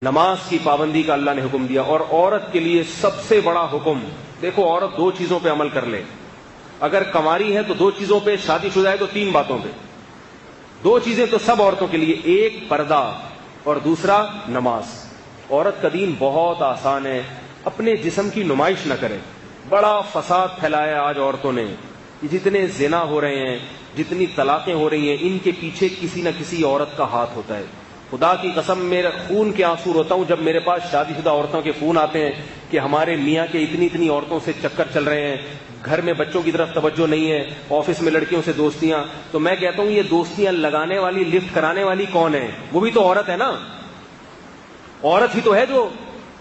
نماز کی پابندی کا اللہ نے حکم دیا، اور عورت کے لیے سب سے بڑا حکم، دیکھو عورت دو چیزوں پہ عمل کر لے، اگر کنواری ہے تو دو چیزوں پہ، شادی شدہ ہے تو تین باتوں پہ، دو چیزیں تو سب عورتوں کے لیے، ایک پردہ اور دوسرا نماز۔ عورت کا دین بہت آسان ہے، اپنے جسم کی نمائش نہ کرے۔ بڑا فساد پھیلایا آج عورتوں نے، جتنے زنا ہو رہے ہیں، جتنی طلاقیں ہو رہی ہیں، ان کے پیچھے کسی نہ کسی عورت کا ہاتھ ہوتا ہے۔ خدا کی قسم میرا خون کے آنسو روتا ہوں جب میرے پاس شادی شدہ عورتوں کے فون آتے ہیں کہ ہمارے میاں کے اتنی عورتوں سے چکر چل رہے ہیں، گھر میں بچوں کی طرف توجہ نہیں ہے، آفس میں لڑکیوں سے دوستیاں۔ تو میں کہتا ہوں یہ دوستیاں لگانے والی، لفٹ کرانے والی کون ہے؟ وہ بھی تو عورت ہے نا، عورت ہی تو ہے جو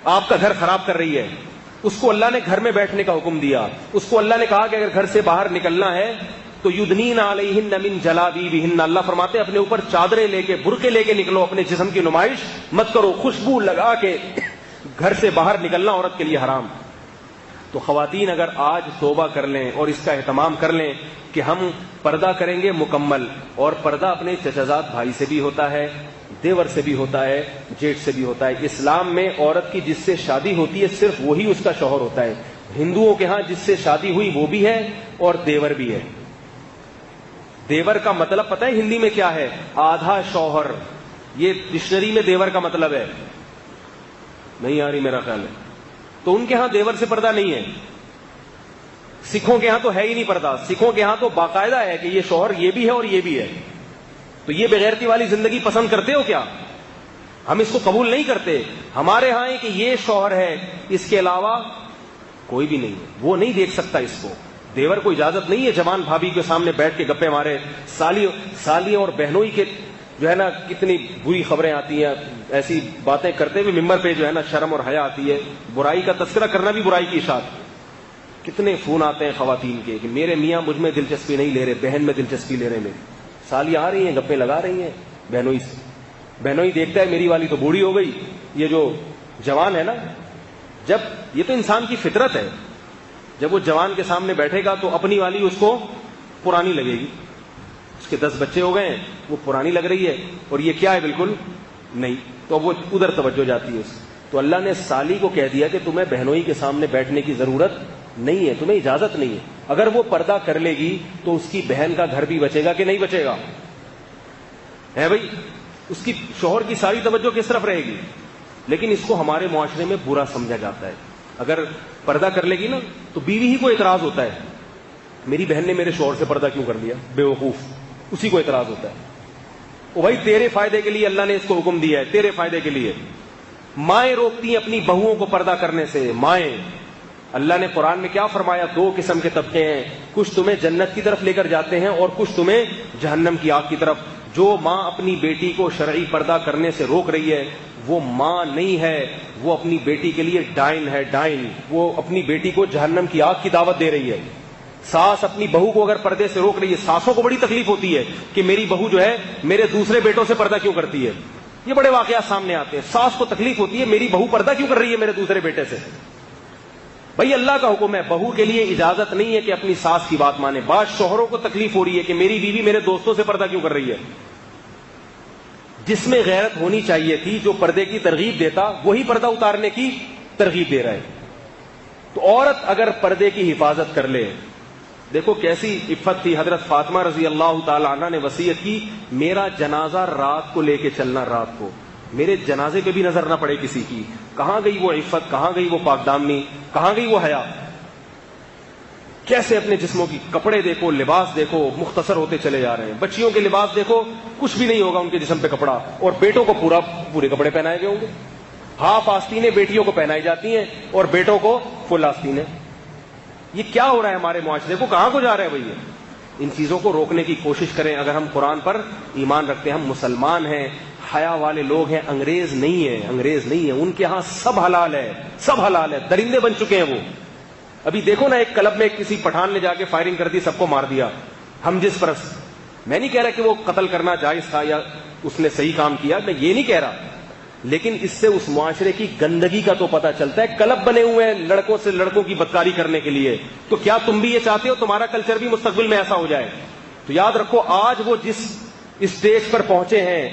آپ کا گھر خراب کر رہی ہے۔ اس کو اللہ نے گھر میں بیٹھنے کا حکم دیا، اس کو اللہ نے کہا کہ اگر گھر سے باہر نکلنا ہے تو یدنین علیہن من جلابیبہن، اللہ فرماتے ہیں اپنے اوپر چادریں لے کے، برقعے لے کے نکلو، اپنے جسم کی نمائش مت کرو، خوشبو لگا کے گھر سے باہر نکلنا عورت کے لیے حرام۔ تو خواتین اگر آج توبہ کر لیں اور اس کا اہتمام کر لیں کہ ہم پردہ کریں گے مکمل، اور پردہ اپنے چچازاد بھائی سے بھی ہوتا ہے، دیور سے بھی ہوتا ہے، جیٹھ سے بھی ہوتا ہے۔ اسلام میں عورت کی جس سے شادی ہوتی ہے صرف وہی اس کا شوہر ہوتا ہے۔ ہندوؤں کے ہاں جس سے شادی ہوئی وہ بھی ہے اور دیور بھی ہے۔ دیور کا مطلب پتہ ہے ہندی میں کیا ہے؟ آدھا شوہر۔ یہ ڈکشنری میں دیور کا مطلب ہے، نہیں آ رہی میرا خیال ہے۔ تو ان کے ہاں دیور سے پردہ نہیں ہے۔ سکھوں کے ہاں تو ہے ہی نہیں پردہ، سکھوں کے ہاں تو باقاعدہ ہے کہ یہ شوہر یہ بھی ہے اور یہ بھی ہے۔ تو یہ بغیرتی والی زندگی پسند کرتے ہو کیا؟ ہم اس کو قبول نہیں کرتے۔ ہمارے ہاں ہے کہ یہ شوہر ہے، اس کے علاوہ کوئی بھی نہیں ہے، وہ نہیں دیکھ سکتا اس کو۔ دیور کو اجازت نہیں ہے جوان بھابھی کے سامنے بیٹھ کے گپے مارے۔ سالیوں اور بہنوئی کے جو ہے نا کتنی بری خبریں آتی ہیں، ایسی باتیں کرتے ہوئے ممبر پہ جو ہے نا شرم اور حیا آتی ہے۔ برائی کا تذکرہ کرنا بھی برائی کی اشاعت۔ کتنے فون آتے ہیں خواتین کے کہ میرے میاں مجھ میں دلچسپی نہیں لے رہے، بہن میں دلچسپی لے رہے ہیں۔ میری سالیاں آ رہی ہیں، گپے لگا رہی ہیں بہنوئی سے۔ بہنوئی دیکھتا ہے میری والی تو بوڑھی ہو گئی، یہ جو جوان ہے نا، جب یہ تو انسان کی فطرت ہے، جب وہ جوان کے سامنے بیٹھے گا تو اپنی والی اس کو پرانی لگے گی۔ اس کے 10 بچے ہو گئے ہیں، وہ پرانی لگ رہی ہے، اور یہ کیا ہے؟ بالکل نہیں۔ تو وہ ادھر توجہ جاتی ہے اس۔ تو اللہ نے سالی کو کہہ دیا کہ تمہیں بہنوئی کے سامنے بیٹھنے کی ضرورت نہیں ہے، تمہیں اجازت نہیں ہے۔ اگر وہ پردہ کر لے گی تو اس کی بہن کا گھر بھی بچے گا کہ نہیں بچے گا؟ ہے بھائی، اس کی شوہر کی ساری توجہ کس طرف رہے گی؟ لیکن اس کو ہمارے معاشرے میں برا سمجھا جاتا ہے۔ اگر پردہ کر لے گی نا تو بیوی ہی کو اعتراض ہوتا ہے، میری بہن نے میرے شوہر سے پردہ کیوں کر لیا؟ بے وقوف، اسی کو اعتراض ہوتا ہے۔ او بھائی تیرے فائدے کے لیے اللہ نے اس کو حکم دیا ہے، تیرے فائدے کے لیے۔ مائیں روکتی ہیں اپنی بہوؤں کو پردہ کرنے سے، مائیں۔ اللہ نے قرآن میں کیا فرمایا؟ 2 قسم کے طبقے ہیں، کچھ تمہیں جنت کی طرف لے کر جاتے ہیں اور کچھ تمہیں جہنم کی آگ کی طرف۔ جو ماں اپنی بیٹی کو شرعی پردہ کرنے سے روک رہی ہے وہ ماں نہیں ہے، وہ اپنی بیٹی کے لیے ڈائن ہے، ڈائن۔ وہ اپنی بیٹی کو جہنم کی آگ کی دعوت دے رہی ہے۔ ساس اپنی بہو کو اگر پردے سے روک رہی ہے، ساسوں کو بڑی تکلیف ہوتی ہے کہ میری بہو جو ہے میرے دوسرے بیٹوں سے پردہ کیوں کرتی ہے۔ یہ بڑے واقعات سامنے آتے ہیں، ساس کو تکلیف ہوتی ہے میری بہو پردہ کیوں کر رہی ہے میرے دوسرے بیٹے سے۔ بھائی اللہ کا حکم ہے، بہو کے لیے اجازت نہیں ہے کہ اپنی ساس کی بات مانے۔ بعض شوہروں کو تکلیف ہو رہی ہے کہ میری بیوی میرے دوستوں سے پردہ کیوں کر رہی ہے۔ جس میں غیرت ہونی چاہیے تھی، جو پردے کی ترغیب دیتا وہی پردہ اتارنے کی ترغیب دے رہا ہے۔ تو عورت اگر پردے کی حفاظت کر لے، دیکھو کیسی عفت تھی۔ حضرت فاطمہ رضی اللہ تعالی عنہ نے وصیت کی، میرا جنازہ رات کو لے کے چلنا، رات کو میرے جنازے پہ بھی نظر نہ پڑے کسی کی۔ کہاں گئی وہ عفت، کہاں گئی وہ پاک دامنی، کہاں گئی وہ حیا؟ کیسے اپنے جسموں کی کپڑے دیکھو، لباس دیکھو، مختصر ہوتے چلے جا رہے ہیں۔ بچیوں کے لباس دیکھو، کچھ بھی نہیں ہوگا ان کے جسم پہ کپڑا، اور بیٹوں کو پورے کپڑے پہنائے گئے ہوں گے۔ ہاف آستینیں بیٹیوں کو پہنائی جاتی ہیں اور بیٹوں کو فل آستینیں۔ یہ کیا ہو رہا ہے ہمارے معاشرے کو؟ کہاں کو جا رہا ہے بھائی؟ ان چیزوں کو روکنے کی کوشش کریں۔ اگر ہم قرآن پر ایمان رکھتے ہیں، ہم مسلمان ہیں، حیا والے لوگ ہیں، انگریز نہیں ہیں، انگریز نہیں ہیں۔ ان کے ہاں سب حلال ہے، سب حلال ہے، درندے بن چکے ہیں وہ۔ ابھی دیکھو نا، ایک کلب میں کسی پٹھان نے جا کے فائرنگ کر دی، سب کو مار دیا۔ ہم جس پرست، میں نہیں کہہ رہا کہ وہ قتل کرنا جائز تھا یا اس نے صحیح کام کیا، میں یہ نہیں کہہ رہا، لیکن اس سے اس معاشرے کی گندگی کا تو پتہ چلتا ہے۔ کلب بنے ہوئے ہیں لڑکوں سے لڑکوں کی بدکاری کرنے کے لیے، تو کیا تم بھی یہ چاہتے ہو تمہارا کلچر بھی مستقبل میں ایسا ہو جائے؟ تو یاد رکھو، آج وہ جس اسٹیج پر پہنچے ہیں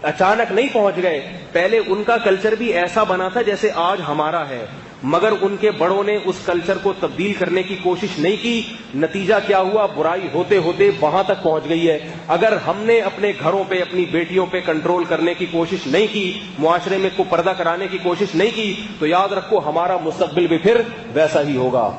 اچانک نہیں پہنچ گئے. پہلے ان کا کلچر بھی ایسا بنا تھا جیسے آج ہمارا ہے, مگر ان کے بڑوں نے اس کلچر کو تبدیل کرنے کی کوشش نہیں کی. نتیجہ کیا ہوا؟ برائی ہوتے ہوتے وہاں تک پہنچ گئی ہے. اگر ہم نے اپنے گھروں پہ, اپنی بیٹیوں پہ کنٹرول کرنے کی کوشش نہیں کی, معاشرے میں کو پردہ کرانے کی کوشش نہیں کی, تو یاد رکھو ہمارا مستقبل بھی پھر ویسا ہی ہوگا.